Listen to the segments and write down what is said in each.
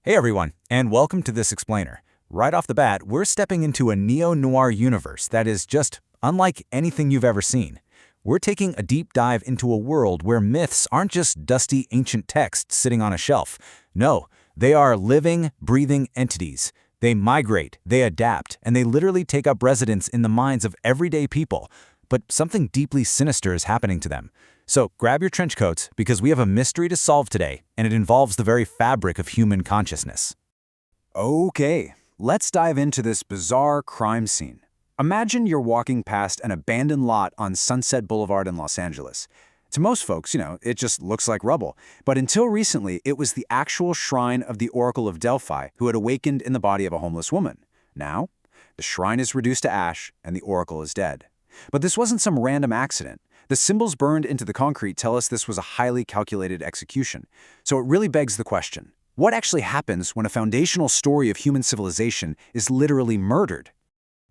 Hey everyone, and welcome to this explainer. Right off the bat, we're stepping into a neo-noir universe that is just unlike anything you've ever seen. We're taking a deep dive into a world where myths aren't just dusty ancient texts sitting on a shelf. No, they are living, breathing entities. They migrate, they adapt, and they literally take up residence in the minds of everyday people. But something deeply sinister is happening to them. So grab your trench coats, because we have a mystery to solve today, and it involves the very fabric of human consciousness. Okay, let's dive into this bizarre crime scene. Imagine you're walking past an abandoned lot on Sunset Boulevard in Los Angeles. To most folks, it just looks like rubble. But until recently, it was the actual shrine of the Oracle of Delphi who had awakened in the body of a homeless woman. Now, the shrine is reduced to ash, and the Oracle is dead. But this wasn't some random accident. The symbols burned into the concrete tell us this was a highly calculated execution. So it really begs the question, what actually happens when a foundational story of human civilization is literally murdered?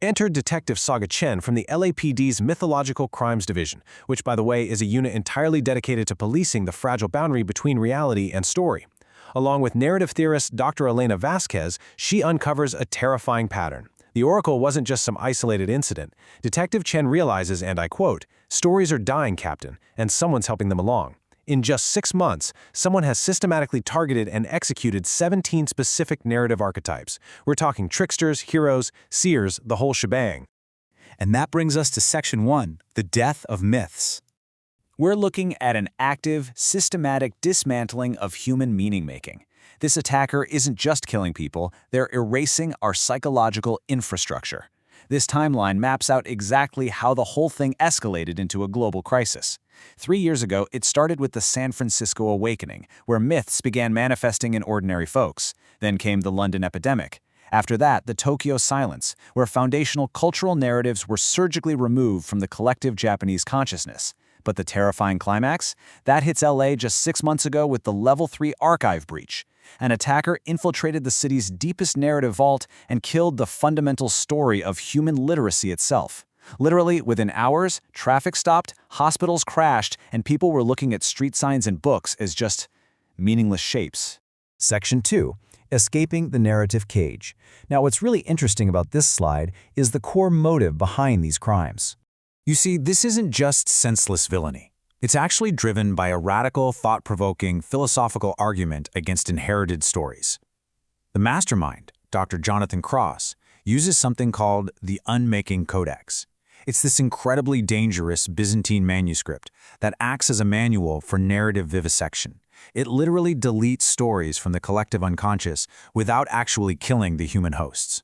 Enter Detective Saga Chen from the LAPD's Mythological Crimes Division, which, by the way, is a unit entirely dedicated to policing the fragile boundary between reality and story. Along with narrative theorist Dr. Elena Vasquez, she uncovers a terrifying pattern. The Oracle wasn't just some isolated incident. Detective Chen realizes, and I quote, "Stories are dying, Captain, and someone's helping them along." In just 6 months, someone has systematically targeted and executed 17 specific narrative archetypes. We're talking tricksters, heroes, seers, the whole shebang. And that brings us to Section 1, the death of myths. We're looking at an active, systematic dismantling of human meaning-making. This attacker isn't just killing people, they're erasing our psychological infrastructure. This timeline maps out exactly how the whole thing escalated into a global crisis. 3 years ago, it started with the San Francisco Awakening, where myths began manifesting in ordinary folks. Then came the London epidemic. After that, the Tokyo Silence, where foundational cultural narratives were surgically removed from the collective Japanese consciousness. But the terrifying climax? That hits LA just 6 months ago with the Level 3 archive breach. An attacker infiltrated the city's deepest narrative vault and killed the fundamental story of human literacy itself. Literally, within hours, traffic stopped, hospitals crashed, and people were looking at street signs and books as just meaningless shapes. Section 2. Escaping the narrative cage. Now, what's really interesting about this slide is the core motive behind these crimes. You see, this isn't just senseless villainy. It's actually driven by a radical, thought-provoking, philosophical argument against inherited stories. The mastermind, Dr. Jonathan Cross, uses something called the Unmaking Codex. It's this incredibly dangerous Byzantine manuscript that acts as a manual for narrative vivisection. It literally deletes stories from the collective unconscious without actually killing the human hosts.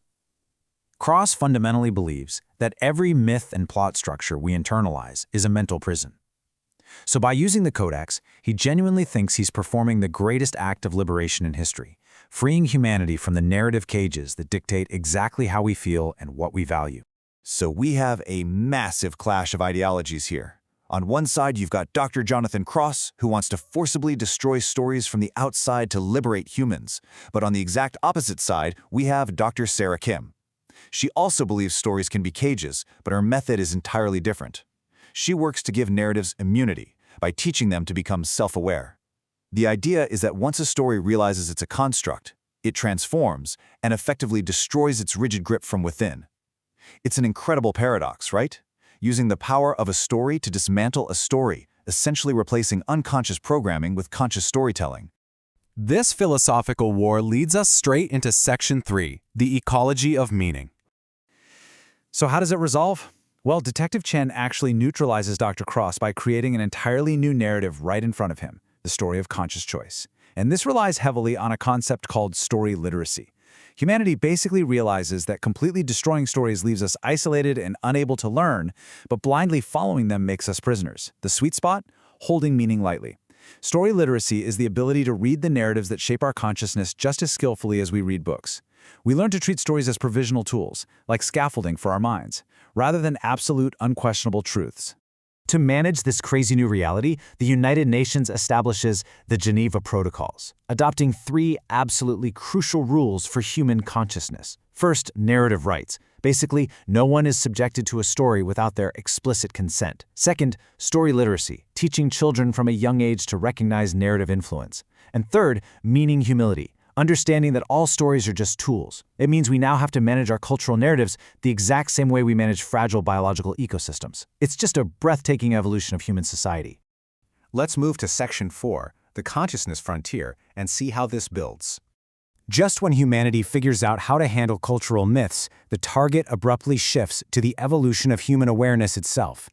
Cross fundamentally believes that every myth and plot structure we internalize is a mental prison. So by using the Codex, he genuinely thinks he's performing the greatest act of liberation in history, freeing humanity from the narrative cages that dictate exactly how we feel and what we value. So we have a massive clash of ideologies here. On one side, you've got Dr. Jonathan Cross, who wants to forcibly destroy stories from the outside to liberate humans. But on the exact opposite side, we have Dr. Saga Chen. She also believes stories can be cages, but her method is entirely different. She works to give narratives immunity by teaching them to become self-aware. The idea is that once a story realizes it's a construct, it transforms and effectively destroys its rigid grip from within. It's an incredible paradox, right? Using the power of a story to dismantle a story, essentially replacing unconscious programming with conscious storytelling. This philosophical war leads us straight into Section 3, the ecology of meaning. So how does it resolve? Well, Detective Chen actually neutralizes Dr. Cross by creating an entirely new narrative right in front of him, the story of conscious choice. And this relies heavily on a concept called story literacy. Humanity basically realizes that completely destroying stories leaves us isolated and unable to learn, but blindly following them makes us prisoners. The sweet spot? Holding meaning lightly. Story literacy is the ability to read the narratives that shape our consciousness just as skillfully as we read books. We learn to treat stories as provisional tools, like scaffolding for our minds, rather than absolute, unquestionable truths. To manage this crazy new reality, the United Nations establishes the Geneva Protocols, adopting 3 absolutely crucial rules for human consciousness. First, narrative rights. Basically, no one is subjected to a story without their explicit consent. Second, story literacy, teaching children from a young age to recognize narrative influence. And third, meaning humility, understanding that all stories are just tools. It means we now have to manage our cultural narratives the exact same way we manage fragile biological ecosystems. It's just a breathtaking evolution of human society. Let's move to Section 4, the consciousness frontier, and see how this builds. Just when humanity figures out how to handle cultural myths, the target abruptly shifts to the evolution of human awareness itself.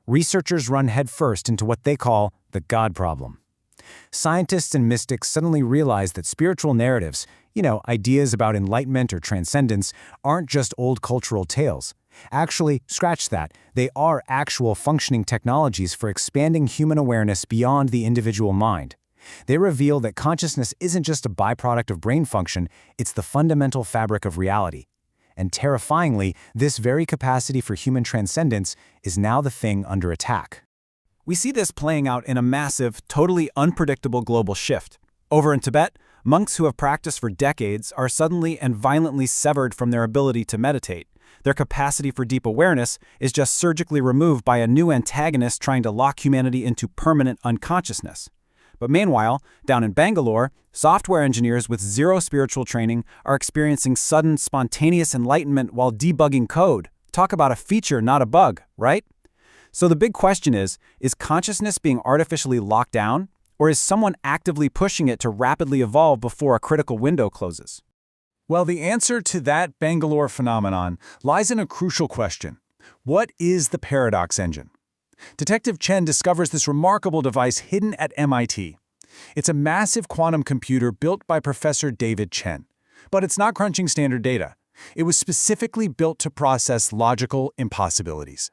Researchers run headfirst into what they call the God problem. Scientists and mystics suddenly realize that spiritual narratives, ideas about enlightenment or transcendence, aren't just old cultural tales. Actually, scratch that, they are actual functioning technologies for expanding human awareness beyond the individual mind. They reveal that consciousness isn't just a byproduct of brain function, it's the fundamental fabric of reality. And terrifyingly, this very capacity for human transcendence is now the thing under attack. We see this playing out in a massive, totally unpredictable global shift. Over in Tibet, monks who have practiced for decades are suddenly and violently severed from their ability to meditate. Their capacity for deep awareness is just surgically removed by a new antagonist trying to lock humanity into permanent unconsciousness. But meanwhile, down in Bangalore, software engineers with zero spiritual training are experiencing sudden, spontaneous enlightenment while debugging code. Talk about a feature, not a bug, right? So the big question is consciousness being artificially locked down, or is someone actively pushing it to rapidly evolve before a critical window closes? Well, the answer to that Bangalore phenomenon lies in a crucial question. What is the paradox engine? Detective Chen discovers this remarkable device hidden at MIT. It's a massive quantum computer built by Professor David Chen. But it's not crunching standard data. It was specifically built to process logical impossibilities.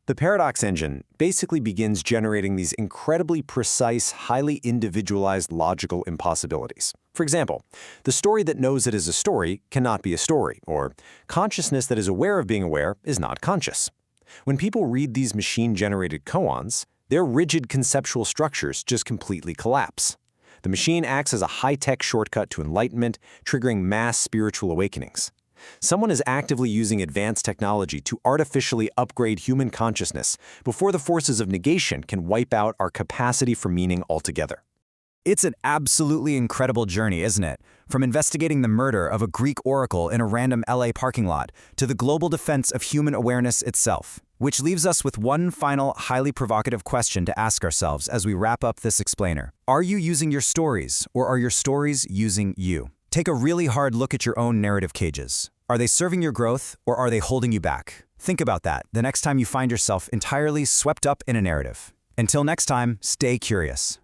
The paradox engine basically begins generating these incredibly precise, highly individualized logical impossibilities. For example, the story that knows it is a story cannot be a story, or consciousness that is aware of being aware is not conscious. When people read these machine-generated koans, their rigid conceptual structures just completely collapse. The machine acts as a high-tech shortcut to enlightenment, triggering mass spiritual awakenings. Someone is actively using advanced technology to artificially upgrade human consciousness before the forces of negation can wipe out our capacity for meaning altogether. It's an absolutely incredible journey, isn't it? From investigating the murder of a Greek oracle in a random LA parking lot to the global defense of human awareness itself. Which leaves us with one final, highly provocative question to ask ourselves as we wrap up this explainer. Are you using your stories, or are your stories using you? Take a really hard look at your own narrative cages. Are they serving your growth, or are they holding you back? Think about that the next time you find yourself entirely swept up in a narrative. Until next time, stay curious.